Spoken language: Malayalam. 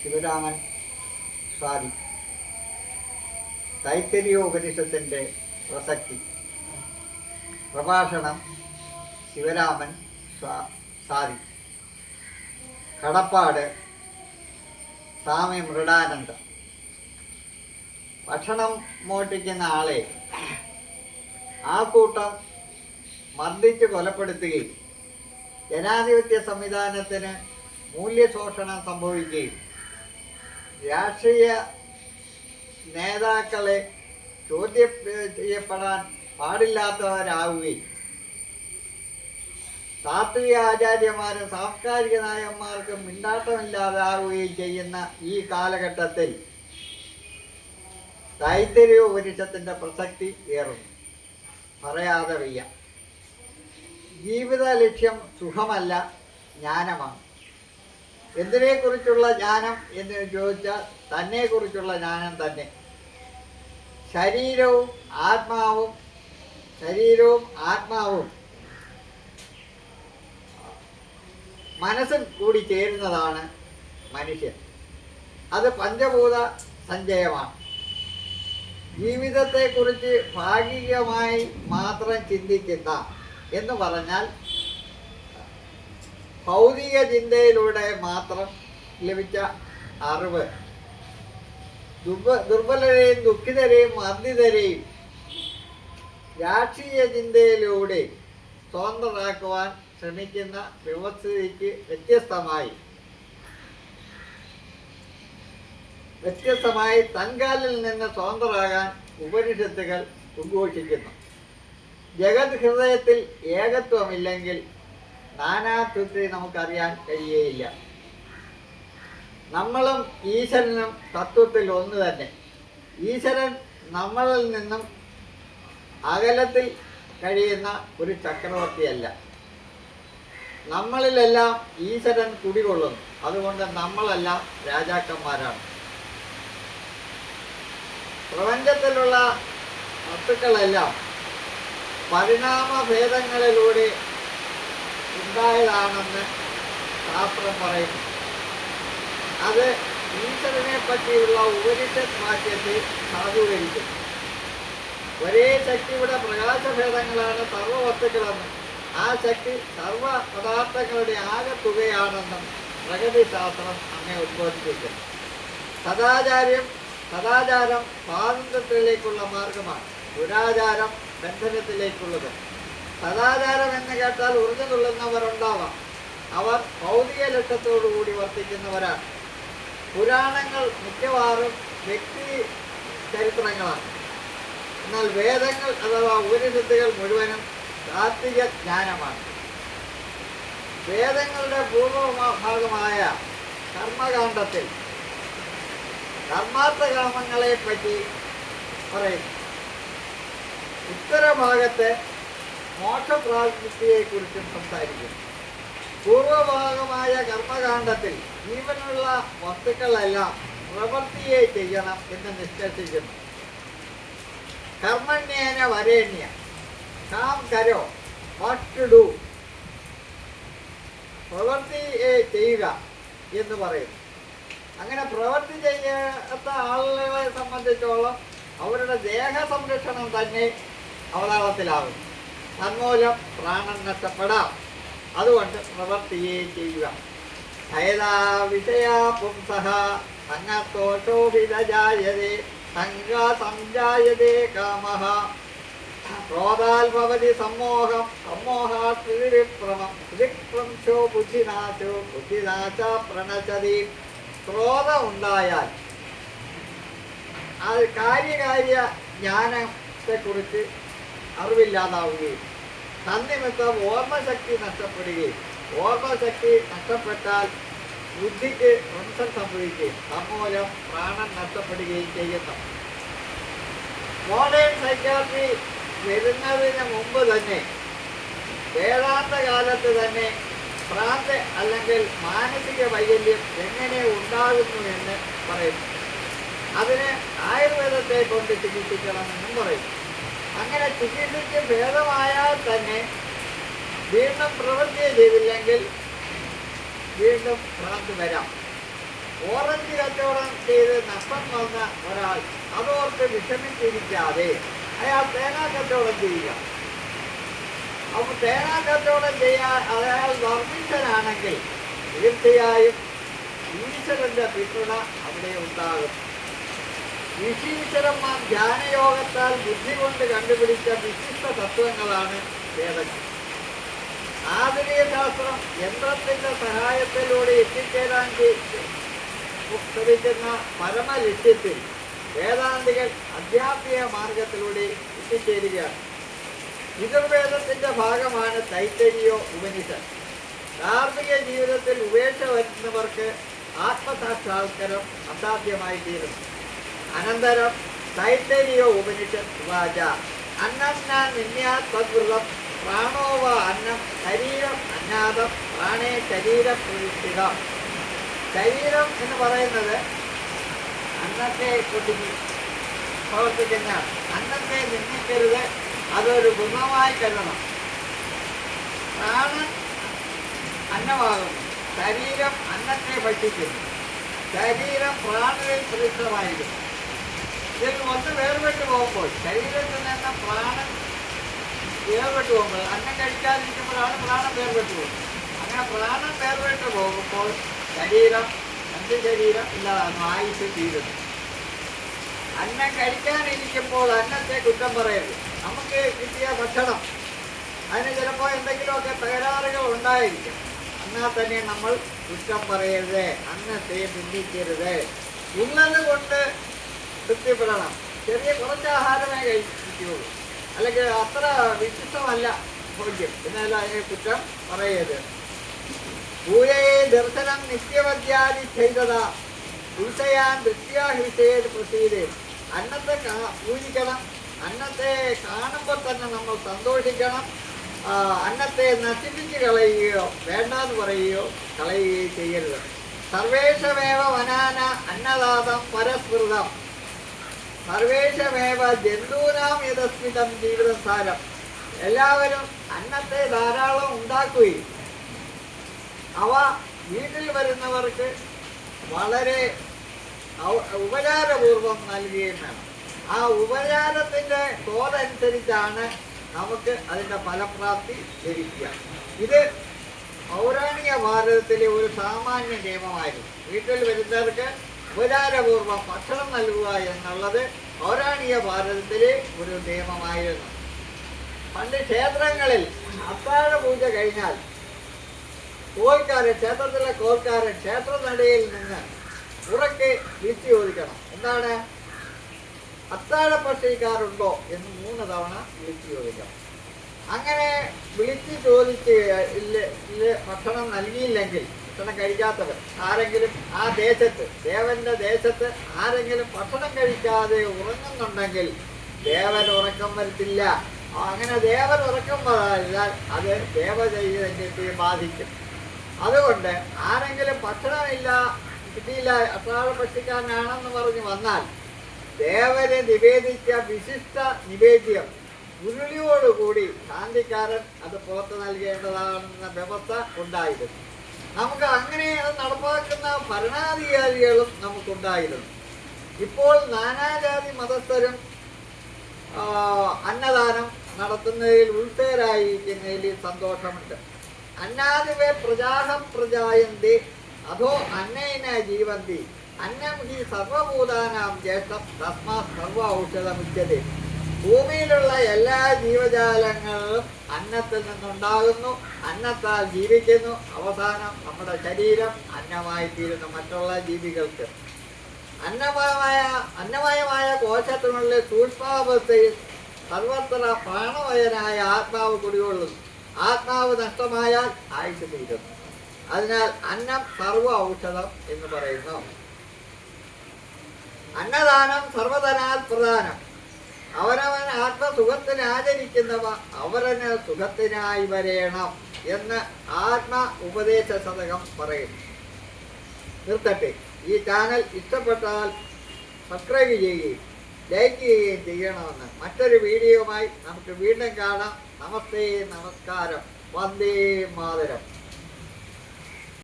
ശിവരാമൻ സ്വാതി. തൈത്തരീയോപനിഷത്തിൻ്റെ പ്രസക്തി. പ്രഭാഷണം ശിവരാമൻ സ്വാതി. കടപ്പാട് സ്വാമി മൃഡാനന്ദ. ഭക്ഷണം മോഷ്ടിക്കുന്ന ആളെ ആൾക്കൂട്ടം മർദ്ദിച്ച് കൊലപ്പെടുത്തുകയും ജനാധിപത്യ സംവിധാനത്തിന് മൂല്യശോഷണം സംഭവിക്കുകയും രാഷ്ട്രീയ നേതാക്കളെ ചോദ്യം ചെയ്യപ്പെടാൻ പാടില്ലാത്തവരാവുകയും താത്വിക ആചാര്യന്മാരും സാംസ്കാരിക നായകന്മാർക്കും മിണ്ടാട്ടമില്ലാതാവുകയും ചെയ്യുന്ന ഈ കാലഘട്ടത്തിൽ തൈത്തരീയോപനിഷത്തിൻ്റെ പ്രസക്തി ഏറുന്നു. പറയാതെ വയ്യ. ജീവിത ലക്ഷ്യം സുഖമല്ല, ജ്ഞാനമാണ്. എന്തിനെക്കുറിച്ചുള്ള ജ്ഞാനം എന്ന് ചോദിച്ചാൽ തന്നെക്കുറിച്ചുള്ള ജ്ഞാനം തന്നെ. ശരീരവും ആത്മാവും മനസ്സും കൂടി ചേരുന്നതാണ് മനുഷ്യൻ. അത് പഞ്ചഭൂത സഞ്ചയമാണ്. ജീവിതത്തെക്കുറിച്ച് ഭാഗികമായി മാത്രം ചിന്തിക്കുന്ന എന്ന് പറഞ്ഞാൽ ഭൗതിക ചിന്തയിലൂടെ മാത്രം ലഭിച്ച അറിവ് ദുർബലരെയും ദുഃഖിതരെയും മർദ്ദിതരെയും രാഷ്ട്രീയ ചിന്തയിലൂടെ സ്വതന്ത്രരാക്കുവാൻ ശ്രമിക്കുന്ന വ്യവസ്ഥിതിക്ക് വ്യത്യസ്തമായി തൻകാലിൽ നിന്ന് സ്വതന്ത്രരാകാൻ ഉപനിഷത്തുകൾ ഉദ്ഘോഷിക്കുന്നു. ജഗത് ഹൃദയത്തിൽ ഏകത്വമില്ലെങ്കിൽ നാനാത്വത്തെ നമുക്കറിയാൻ കഴിയുകയില്ല. നമ്മളും ഈശ്വരനും തത്വത്തിൽ ഒന്ന് തന്നെ. ഈശ്വരൻ നമ്മളിൽ നിന്നും അകലത്തിൽ കഴിയുന്ന ഒരു ചക്രവർത്തിയല്ല. നമ്മളിലെല്ലാം ഈശ്വരൻ കുടികൊള്ളുന്നു. അതുകൊണ്ട് നമ്മളെല്ലാം രാജാക്കന്മാരാണ്. പ്രപഞ്ചത്തിലുള്ള വസ്തുക്കളെല്ലാം പരിണാമഭേദങ്ങളിലൂടെ ഉണ്ടായതാണെന്ന് ശാസ്ത്രം പറയുന്നു. അത് ഈശ്വരനെ പറ്റിയുള്ള ഉപനിഷത്ത് വാക്യത്തെ സാധൂകരിക്കുന്നു. ഒരേ ശക്തിയുടെ പ്രകാശഭേദങ്ങളാണ് സർവ്വവസ്തുക്കളെന്നും ആ ശക്തി സർവ പദാർത്ഥങ്ങളുടെ ആകെത്തുകയാണെന്നും പ്രകൃതിശാസ്ത്രം നമ്മെ ഉദ്ബോധിപ്പിക്കുന്നു. സദാചാരം സ്വാതന്ത്ര്യത്തിലേക്കുള്ള മാർഗമാണ്. ദുരാചാരം ബന്ധനത്തിലേക്കുള്ളത്. സദാചാരം എന്ന് കേട്ടാൽ ഉറഞ്ഞു തുള്ളുന്നവരുണ്ടാവാം. അവർ ഭൗതിക ലക്ഷ്യത്തോടുകൂടി വർത്തിക്കുന്നവരാണ്. പുരാണങ്ങൾ മിക്കവാറും വ്യക്തി ചരിത്രങ്ങളാണ്. എന്നാൽ വേദങ്ങൾ അഥവാ ഉപനിഷത്തുകൾ മുഴുവനും താത്വിക ജ്ഞാനമാണ്. വേദങ്ങളുടെ പൂർവഭാഗമായ കർമ്മകാണ്ഡത്തിൽ കർമാർത്ഥകാമങ്ങളെ പറ്റി പറയുന്നു. ഉത്തരഭാഗത്ത് മോക്ഷപ്രാപ്തിയെക്കുറിച്ചും സംസാരിക്കുന്നു. പൂർവഭാഗമായ കർമ്മകാണ്ഡത്തിൽ ജീവനുള്ള വസ്തുക്കളെല്ലാം പ്രവൃത്തിയെ ചെയ്യണം എന്ന് നിഷ്കർഷിക്കുന്നു. കർമ്മണ്യേന വരേണ്യ, കാം കരോ, വാട്ട് ടു ഡു, പ്രവൃത്തിയെ ചെയ്യുക എന്ന് പറയുന്നു. അങ്ങനെ പ്രവൃത്തി ചെയ്യാത്ത ആളുകളെ സംബന്ധിച്ചോളം അവരുടെ ദേഹ സംരക്ഷണം തന്നെ അവതാളത്തിലാകും. തന്മൂലം പ്രാണൻ നഷ്ടപ്പെടാം. അതുകൊണ്ട് പ്രവൃത്തിയെ ചെയ്യുക. ഹയതാ വിഷയാ പുംസഃ സംഗതോഷോഭിതജായതേ സംജായതേ കാമഃ ക്രോധാൽ ഭവതി സമ്മോഹം സമ്മോഹാത് വിപ്രമം വിപ്രംശോ ബുദ്ധിനാശ പ്രണശതി. ക്രോധം ഉണ്ടായാൽ അത് കാര്യകാര്യ ജ്ഞാനത്തെക്കുറിച്ച് അറിവില്ലാതാവുകയും തന്നിമിത്തം ഓർമ്മശക്തി നഷ്ടപ്പെടുകയും ഓർമ്മശക്തി നഷ്ടപ്പെട്ടാൽ ബുദ്ധിക്ക് ധ്വംസം സംഭവിക്കുകയും തന്മൂലം പ്രാണൻ നഷ്ടപ്പെടുകയും ചെയ്യുന്നു. മോഡേൺ സൈക്യാട്രി വരുന്നതിന് മുമ്പ് തന്നെ വേദാന്ത കാലത്ത് തന്നെ ഭ്രാന്ത് അല്ലെങ്കിൽ മാനസിക വൈകല്യം എങ്ങനെ ഉണ്ടാകുന്നു എന്ന് പറയുന്നു. അതിന് ആയുർവേദത്തെ കൊണ്ട് ചികിത്സിക്കണമെന്നും പറയുന്നു. അങ്ങനെ ചികിത്സിച്ച് ഭേദമായാൽ തന്നെ വീണ്ടും പ്രവൃത്തി ചെയ്തില്ലെങ്കിൽ വീണ്ടും ഭ്രാന്തി വരാം. ഓറഞ്ച് കച്ചവടം ചെയ്ത് നഷ്ടം വന്ന ഒരാൾ അതോർത്ത് വിഷമിച്ചിരിക്കാതെ അയാൾ തേങ്ങാ കച്ചവടം ചെയ്യുക. അപ്പൊ തേങ്ങാ കച്ചവടം ചെയ്യാൻ അയാൾ ധർമ്മിഷ്ഠനാണെങ്കിൽ തീർച്ചയായും ഈശ്വരന്റെ പിന്തുണ അവിടെ ഉണ്ടാകും. ഋഷീശ്വരന്മാർ ധ്യാനയോഗത്താൽ ബുദ്ധി കൊണ്ട് കണ്ടുപിടിച്ച വിശിഷ്ട തത്വങ്ങളാണ് വേദങ്ങൾ. ആധുനിക ശാസ്ത്രം യന്ത്രത്തിന്റെ സഹായത്തിലൂടെ എത്തിച്ചേരാൻ ശ്രമിക്കുന്ന പരമലക്ഷ്യത്തിൽ വേദാന്തികൾ അധ്യാത്മിക മാർഗത്തിലൂടെ എത്തിച്ചേരുകയാണ്. യജുർവേദത്തിന്റെ ഭാഗമാണ് തൈത്തരീയോ ഉപനിഷത്ത്. ധാർമ്മിക ജീവിതത്തിൽ ഉപേക്ഷ വരുന്നവർക്ക് ആത്മസാക്ഷാത്കാരം അസാധ്യമായി തീരുന്നു. അനന്തരം തൈത്തരീയോ ഉപനിഷത്ത് വാച അന്നം നിന്യാത്വൃതം പ്രാണോവ അന്നം ശരീരം അന്നാദം പ്രാണേ ശരീരം പ്രതിഷ്ഠിതം. ശരീരം എന്ന് പറയുന്നത് അന്നത്തെ കൊണ്ടുപോയി പ്രവർത്തിക്കുന്ന അന്നത്തെ നിന്ദിക്കരുത്, അതൊരു ഗുണമായി കരുതണം. പ്രാണൻ അന്നമാകുന്നു, ശരീരം അന്നത്തെ ഭക്ഷിക്കുന്നു, ശരീരം പ്രാണനിൽ പ്രതിഷ്ഠമായിരിക്കുന്നു. ഇതിൽ ഒന്ന് വേർപെട്ട് പോകുമ്പോൾ ശരീരത്തിൽ നിന്ന് പ്രാണൻ വേർപെട്ട് പോകുമ്പോൾ അന്നം കഴിക്കാതിരിക്കുമ്പോഴാണ് പ്രാണൻ വേർപെട്ട് പോകുന്നത്. അങ്ങനെ പ്രാണൻ വേർപെട്ട് പോകുമ്പോൾ ശരീരം ശരീരം ഇല്ലാതാകുന്നു, ആയുസ് തീരുന്നു. അന്നം കഴിക്കാനിരിക്കുമ്പോൾ അന്നത്തെ കുറ്റം പറയരുത്. നമുക്ക് കിട്ടിയ ഭക്ഷണം അതിന് ചിലപ്പോൾ എന്തെങ്കിലുമൊക്കെ തകരാറുകൾ ഉണ്ടായിരിക്കും. എന്നാൽ തന്നെ നമ്മൾ കുറ്റം പറയരുത്, അന്നത്തെ നിന്ദിക്കരുത്. ഉള്ളത് കൊണ്ട് തൃപ്തിപ്പെടണം. ചെറിയ കുറച്ച് ആഹാരമേ കഴിക്കുള്ളൂ, അല്ലെങ്കിൽ അത്ര വിശിഷ്ടമല്ല ഭോജ്യം, എന്നാലും അതിനെ കുറ്റം പറയരുത്. പൂജയെ ദർശനം നിത്യമധ്യാദി ചെയ്തത ഉത്സയാൻ ദൃശ്യാഹിസേത് പ്രസീത്. അന്നത്തെ പൂജിക്കണം, അന്നത്തെ കാണുമ്പോൾ തന്നെ നമ്മൾ സന്തോഷിക്കണം. അന്നത്തെ നശിപ്പിച്ച് കളയുകയോ വേണ്ടാന്ന് പറയുകയോ കളയുകയോ ചെയ്യരുത്. സർവേഷമേവ വനാന അന്നദാതം പരസ്മൃതം സർവേഷമേവ ജന്തൂനാം യഥസ്മിതം ജീവിതം സാരം. എല്ലാവരും അന്നത്തെ ധാരാളം ഉണ്ടാക്കുകയും അവ വീട്ടിൽ വരുന്നവർക്ക് വളരെ ഉപചാരപൂർവം നൽകുകയും വേണം. ആ ഉപചാരത്തിൻ്റെ തോതനുസരിച്ചാണ് നമുക്ക് അതിൻ്റെ ഫലപ്രാപ്തി ലഭിക്കുക. ഇത് പൗരാണിക ഭാരതത്തിലെ ഒരു സാമാന്യ നിയമമായിരുന്നു. വീട്ടിൽ വരുന്നവർക്ക് ഉപചാരപൂർവ്വം ഭക്ഷണം നൽകുക എന്നുള്ളത് പൗരാണിക ഭാരതത്തിലെ ഒരു നിയമമായിരുന്നു. പണ്ട് ക്ഷേത്രങ്ങളിൽ അത്താഴ പൂജ കഴിഞ്ഞാൽ കോൽക്കാരൻ, ക്ഷേത്രത്തിലെ കോൽക്കാരൻ ക്ഷേത്രനടയിൽ നിന്ന് ഉറക്കെ വിളിച്ചു ചോദിക്കണം. എന്താണ്? അത്താഴ ഭക്ഷിക്കാറുണ്ടോ എന്ന് 3 തവണ വിളിച്ചു ചോദിക്കണം. അങ്ങനെ വിളിച്ചു ചോദിച്ച് ഭക്ഷണം നൽകിയില്ലെങ്കിൽ, ഭക്ഷണം കഴിക്കാത്തവർ ആരെങ്കിലും ആ ദേശത്ത്, ദേവന്റെ ദേശത്ത് ആരെങ്കിലും ഭക്ഷണം കഴിക്കാതെ ഉറങ്ങുന്നുണ്ടെങ്കിൽ ദേവൻ ഉറക്കം വരത്തില്ല. അങ്ങനെ ദേവൻ ഉറക്കം വരാൽ അത് ദേവചൈതന്യത്തെ ബാധിക്കും. അതുകൊണ്ട് ആരെങ്കിലും ഭക്ഷണമില്ല, കിട്ടിയില്ല, അത്താഴ ഭക്ഷിക്കാനാണെന്ന് പറഞ്ഞ് വന്നാൽ ദേവന് നിവേദിച്ച വിശിഷ്ട നിവേദ്യം ഉരുളിയോടുകൂടി ശാന്തിക്കാരൻ അത് പുറത്ത് നൽകേണ്ടതാണെന്ന വ്യവസ്ഥ ഉണ്ടായിരുന്നു. നമുക്ക് അങ്ങനെ അത് നടപ്പാക്കുന്ന ഭരണാധികാരികളും നമുക്കുണ്ടായിരുന്നു. ഇപ്പോൾ നാനാജാതി മതസ്ഥരും അന്നദാനം നടത്തുന്നതിൽ ഉൾപ്പേരായിരിക്കുന്നതിൽ സന്തോഷമുണ്ട്. അന്നാദിവേ പ്രജാഹം പ്രജായന്തി അധോ അന്നേന ജീവന്തി അന്നം ഹി സർവഭൂതാനാം ജ്യേഷ്ഠം തസ്മാ സർവ ഔഷധമുച്യതേ. ഭൂമിയിലുള്ള എല്ലാ ജീവജാലങ്ങളും അന്നത്തിൽ നിന്നുണ്ടാകുന്നു, അന്നത്താൽ ജീവിക്കുന്നു. അവസാനം നമ്മുടെ ശരീരം അന്നമായി തീരുന്നു മറ്റുള്ള ജീവികൾക്ക്. അന്നമയമായ കോശത്തിനുള്ളിൽ സൂക്ഷ്മാവസ്ഥയിൽ സർവത്ര പ്രാണമയനായ ആത്മാവ് കുടികൊള്ളുന്നു. ആത്മാവ് നഷ്ടമായാൽ ആയുസ് തീരുന്നു. അതിനാൽ അന്നം സർവ ഔഷധം എന്ന് പറയുന്നു. അന്നദാനം സർവധനാൽ പ്രധാനം. അവനവൻ ആത്മസുഖത്തിന് ആചരിക്കുന്നവ അവരന് സുഖത്തിനായി വരേണം എന്ന് ആത്മ ഉപദേശ ശതകം പറയുന്നു. നിർത്തട്ടെ. ഈ ചാനൽ ഇഷ്ടപ്പെട്ടാൽ സബ്സ്ക്രൈബ് ചെയ്യുകയും ലൈക്ക് ചെയ്യുകയും ചെയ്യണമെന്ന്. മറ്റൊരു വീഡിയോയുമായി നമുക്ക് വീണ്ടും കാണാം. നമസ്തേ, നമസ്കാരം, വന്ദേ മാതരം.